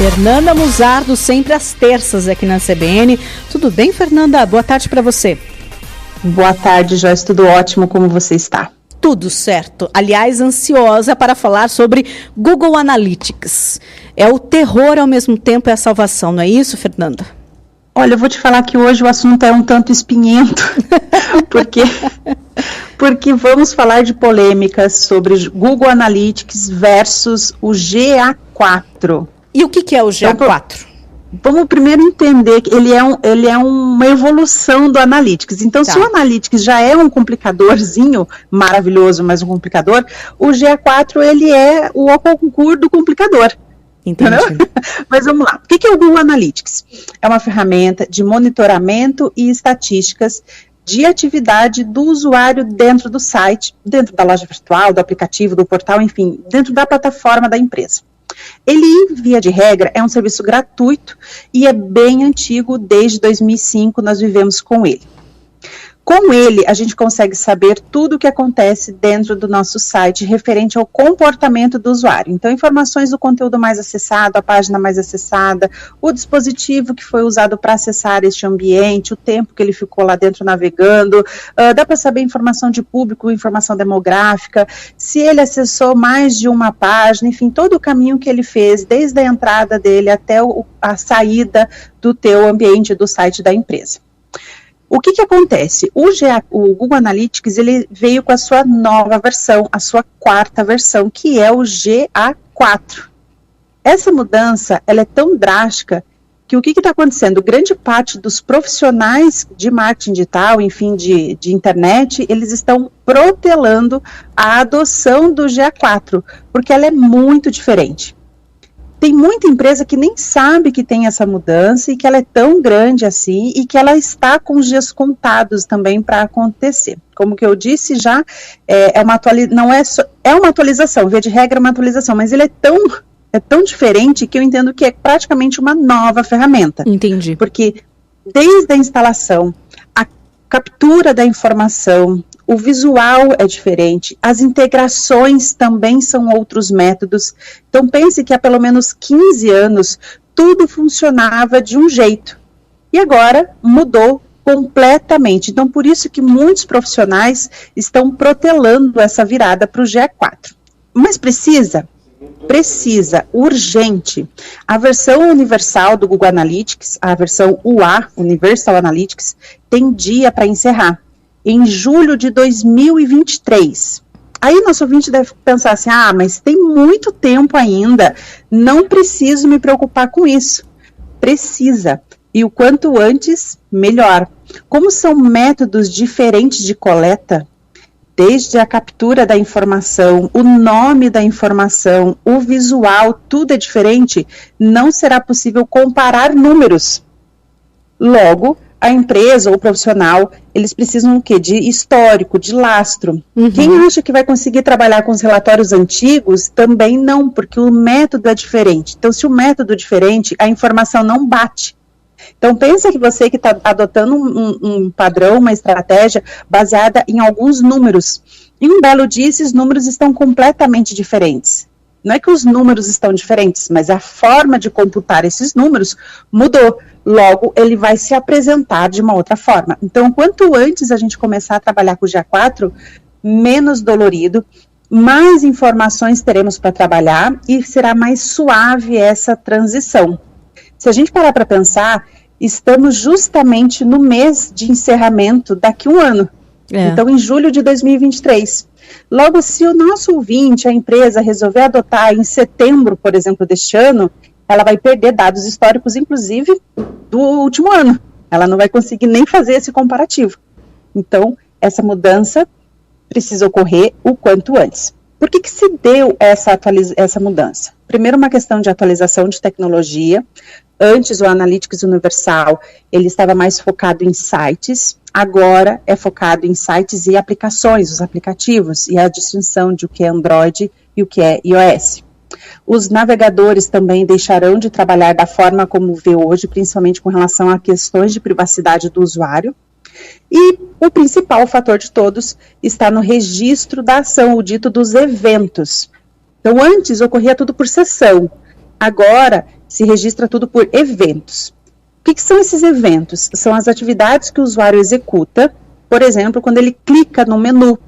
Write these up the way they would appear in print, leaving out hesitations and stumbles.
Fernanda Musardo, sempre às terças aqui na CBN. Tudo bem, Fernanda? Boa tarde para você. Boa tarde, Joyce. Tudo ótimo, como você está? Tudo certo. Aliás, ansiosa para falar sobre Google Analytics. É o terror, ao mesmo tempo, é a salvação, não é isso, Fernanda? Olha, eu vou te falar que hoje o assunto é um tanto espinhento, porque vamos falar de polêmicas sobre Google Analytics versus o GA4. E o que é o GA4? Então, vamos primeiro entender que ele é uma evolução do Analytics. Então, se o Analytics já é um complicadorzinho maravilhoso, mas um complicador, o GA4 ele é o concurso do complicador. Entendi. Mas vamos lá. O que é o Google Analytics? É uma ferramenta de monitoramento e estatísticas de atividade do usuário dentro do site, dentro da loja virtual, do aplicativo, do portal, enfim, dentro da plataforma da empresa. Ele, via de regra, é um serviço gratuito e é bem antigo, desde 2005 nós vivemos com ele. Com ele, a gente consegue saber tudo o que acontece dentro do nosso site referente ao comportamento do usuário. Então, informações do conteúdo mais acessado, a página mais acessada, o dispositivo que foi usado para acessar este ambiente, o tempo que ele ficou lá dentro navegando, dá para saber informação de público, informação demográfica, se ele acessou mais de uma página, enfim, todo o caminho que ele fez, desde a entrada dele até a saída do teu ambiente, do site da empresa. O que acontece? O Google Analytics ele veio com a sua nova versão, a sua quarta versão, que é o GA4. Essa mudança ela é tão drástica que o que está acontecendo? Grande parte dos profissionais de marketing digital, enfim, de internet, eles estão protelando a adoção do GA4, porque ela é muito diferente. Tem muita empresa que nem sabe que tem essa mudança e que ela é tão grande assim e que ela está com os dias contados também para acontecer. Como que eu disse já, é uma atualização, via de regra é uma atualização, mas ele é tão diferente que eu entendo que é praticamente uma nova ferramenta. Entendi. Porque desde a instalação, a captura da informação, o visual é diferente, as integrações também são outros métodos. Então pense que há pelo menos 15 anos tudo funcionava de um jeito e agora mudou completamente. Então por isso que muitos profissionais estão protelando essa virada para o GA4. Mas precisa, urgente. A versão universal do Google Analytics, a versão UA, Universal Analytics, tem dia para encerrar. Em julho de 2023. Aí nosso ouvinte deve pensar assim, mas tem muito tempo ainda, não preciso me preocupar com isso. Precisa, e o quanto antes, melhor. Como são métodos diferentes de coleta, desde a captura da informação, o nome da informação, o visual, tudo é diferente, não será possível comparar números. Logo, a empresa ou o profissional, eles precisam o quê? De histórico, de lastro. Uhum. Quem acha que vai conseguir trabalhar com os relatórios antigos, também não, porque o método é diferente. Então, se o método é diferente, a informação não bate. Então, pensa que você que está adotando um padrão, uma estratégia baseada em alguns números. E um belo dia, esses números estão completamente diferentes. Não é que os números estão diferentes, mas a forma de computar esses números mudou. Logo, ele vai se apresentar de uma outra forma. Então, quanto antes a gente começar a trabalhar com o GA4, menos dolorido, mais informações teremos para trabalhar e será mais suave essa transição. Se a gente parar para pensar, estamos justamente no mês de encerramento daqui a um ano. Então, em julho de 2023. Logo, se o nosso ouvinte, a empresa, resolver adotar em setembro, por exemplo, deste ano, ela vai perder dados históricos, inclusive, do último ano. Ela não vai conseguir nem fazer esse comparativo. Então, essa mudança precisa ocorrer o quanto antes. Por que se deu essa mudança? Primeiro, uma questão de atualização de tecnologia. Antes, o Analytics Universal, ele estava mais focado em sites. Agora, é focado em sites e aplicações, os aplicativos, e a distinção de o que é Android e o que é iOS. Os navegadores também deixarão de trabalhar da forma como vê hoje, principalmente com relação a questões de privacidade do usuário. E o principal fator de todos está no registro da ação, o dito dos eventos. Então, antes ocorria tudo por sessão. Agora, se registra tudo por eventos. O que são esses eventos? São as atividades que o usuário executa, por exemplo, quando ele clica no menu,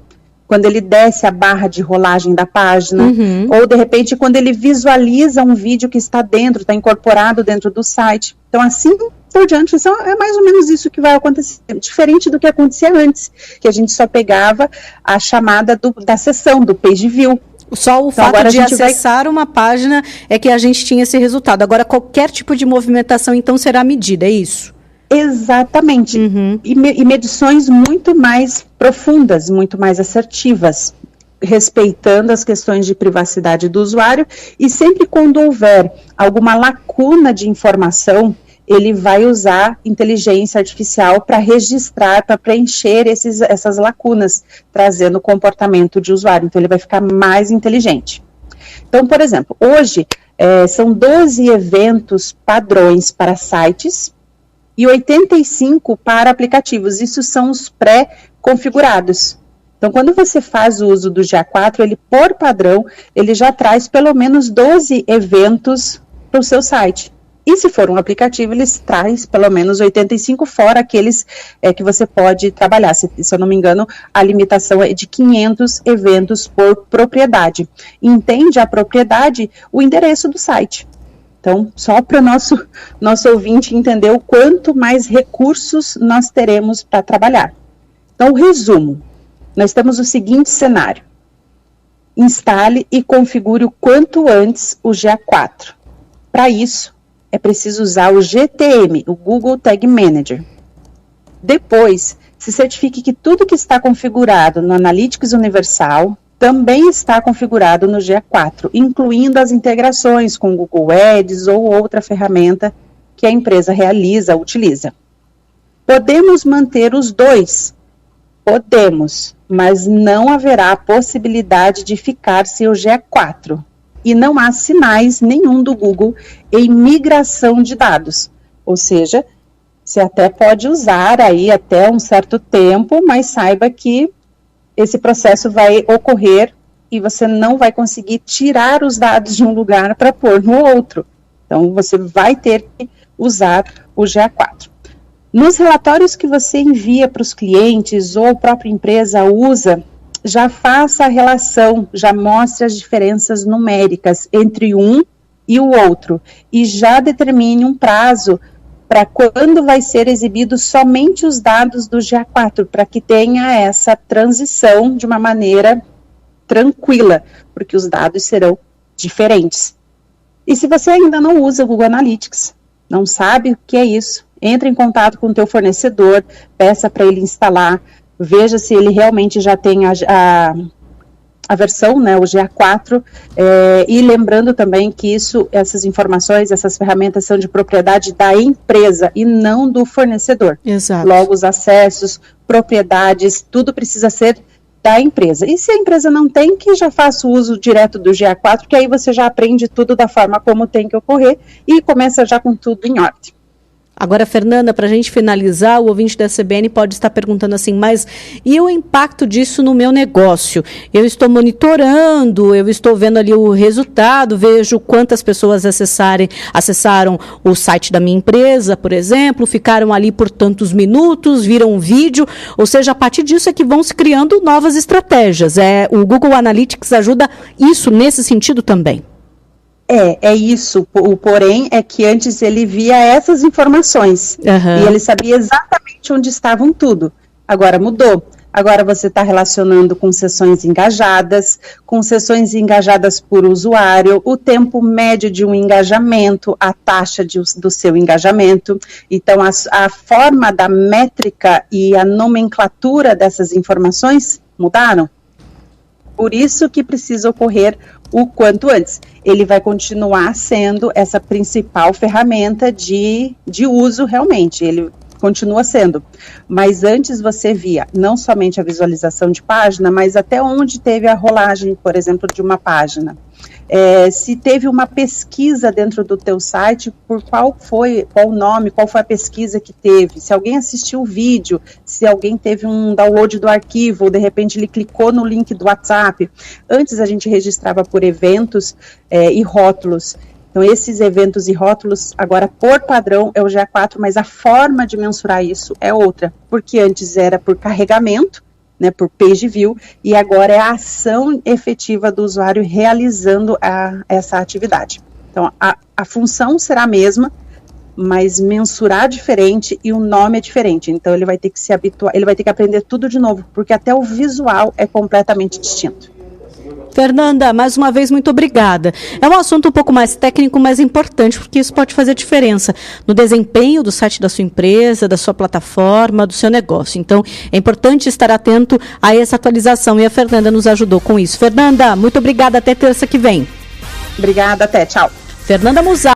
quando ele desce a barra de rolagem da página, ou de repente quando ele visualiza um vídeo que está incorporado dentro do site. Então, assim por diante, é mais ou menos isso que vai acontecer, diferente do que acontecia antes, que a gente só pegava a chamada da sessão, do page view. Só o fato de acessar uma página é que a gente tinha esse resultado. Agora, qualquer tipo de movimentação, então, será medida, é isso? Exatamente. E medições muito mais profundas, muito mais assertivas, respeitando as questões de privacidade do usuário, e sempre quando houver alguma lacuna de informação, ele vai usar inteligência artificial para registrar, para preencher essas lacunas, trazendo o comportamento de usuário. Então, ele vai ficar mais inteligente. Então, por exemplo, hoje são 12 eventos padrões para sites e 85 para aplicativos. Isso são os pré-configurados. Então, quando você faz o uso do GA4, ele, por padrão, ele já traz pelo menos 12 eventos para o seu site. E se for um aplicativo, ele traz pelo menos 85, fora aqueles que você pode trabalhar. Se eu não me engano, a limitação é de 500 eventos por propriedade. Entende a propriedade? O endereço do site. Então, só para o nosso ouvinte entender o quanto mais recursos nós teremos para trabalhar. Então, o resumo. Nós temos o seguinte cenário. Instale e configure o quanto antes o GA4. Para isso, é preciso usar o GTM, o Google Tag Manager. Depois, se certifique que tudo que está configurado no Analytics Universal também está configurado no GA4, incluindo as integrações com o Google Ads ou outra ferramenta que a empresa utiliza. Podemos manter os dois? Podemos, mas não haverá a possibilidade de ficar sem o GA4. E não há sinais nenhum do Google em migração de dados. Ou seja, você até pode usar aí até um certo tempo, mas saiba que esse processo vai ocorrer e você não vai conseguir tirar os dados de um lugar para pôr no outro. Então, você vai ter que usar o GA4. Nos relatórios que você envia para os clientes ou a própria empresa usa, já faça a relação, já mostre as diferenças numéricas entre um e o outro e já determine um prazo para quando vai ser exibido somente os dados do GA4, para que tenha essa transição de uma maneira tranquila, porque os dados serão diferentes. E se você ainda não usa o Google Analytics, não sabe o que é isso, entre em contato com o teu fornecedor, peça para ele instalar, veja se ele realmente já tem a versão, né, o GA4, e lembrando também que essas informações, essas ferramentas são de propriedade da empresa e não do fornecedor. Exato. Logo, os acessos, propriedades, tudo precisa ser da empresa. E se a empresa não tem, que já faça o uso direto do GA4, que aí você já aprende tudo da forma como tem que ocorrer e começa já com tudo em ordem. Agora, Fernanda, para a gente finalizar, o ouvinte da CBN pode estar perguntando assim, mas e o impacto disso no meu negócio? Eu estou monitorando, eu estou vendo ali o resultado, vejo quantas pessoas acessaram o site da minha empresa, por exemplo, ficaram ali por tantos minutos, viram um vídeo, ou seja, a partir disso é que vão se criando novas estratégias. O Google Analytics ajuda isso nesse sentido também. É isso, o porém é que antes ele via essas informações e ele sabia exatamente onde estavam tudo. Agora mudou, agora você está relacionando com sessões engajadas por usuário, o tempo médio de um engajamento, a taxa do seu engajamento. Então a forma da métrica e a nomenclatura dessas informações mudaram. Por isso que precisa ocorrer o quanto antes. Ele vai continuar sendo essa principal ferramenta de uso realmente, ele continua sendo. Mas antes você via não somente a visualização de página, mas até onde teve a rolagem, por exemplo, de uma página. Se teve uma pesquisa dentro do teu site, qual o nome, qual foi a pesquisa que teve, se alguém assistiu o vídeo, se alguém teve um download do arquivo, ou de repente ele clicou no link do WhatsApp. Antes a gente registrava por eventos e rótulos. Então, esses eventos e rótulos, agora por padrão é o GA4, mas a forma de mensurar isso é outra, porque antes era por carregamento, né, por page view, e agora é a ação efetiva do usuário realizando essa atividade. Então, a função será a mesma, mas mensurar diferente e o nome é diferente. Então, ele vai ter que se habituar, ele vai ter que aprender tudo de novo, porque até o visual é completamente distinto. Fernanda, mais uma vez, muito obrigada. É um assunto um pouco mais técnico, mas importante, porque isso pode fazer diferença no desempenho do site da sua empresa, da sua plataforma, do seu negócio. Então, é importante estar atento a essa atualização e a Fernanda nos ajudou com isso. Fernanda, muito obrigada. Até terça que vem. Obrigada, até. Tchau. Fernanda Musar.